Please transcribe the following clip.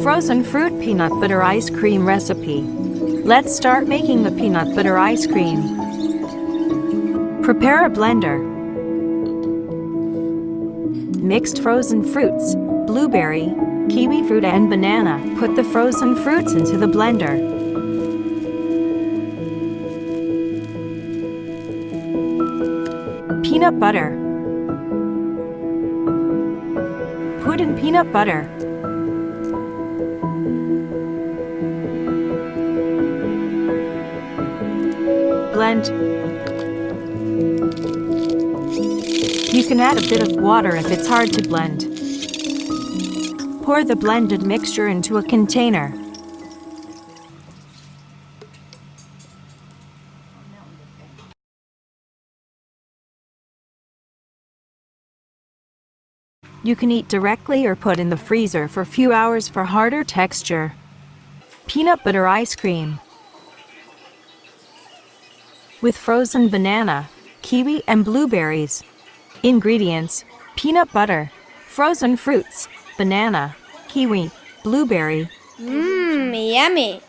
Frozen fruit peanut butter ice cream recipe. Let's start making the peanut butter ice cream. Prepare a blender. Mixed frozen fruits, blueberry, kiwi fruit and banana. Put the frozen fruits into the blender. Peanut butter. Put in peanut butter. Blend. You can add a bit of water if it's hard to blend. Pour the blended mixture into a container. You can eat directly or put in the freezer for a few hours for harder texture. Peanut butter ice cream. With frozen banana, kiwi and blueberries. Ingredients: peanut butter, frozen fruits, banana, kiwi, blueberry. Yummy!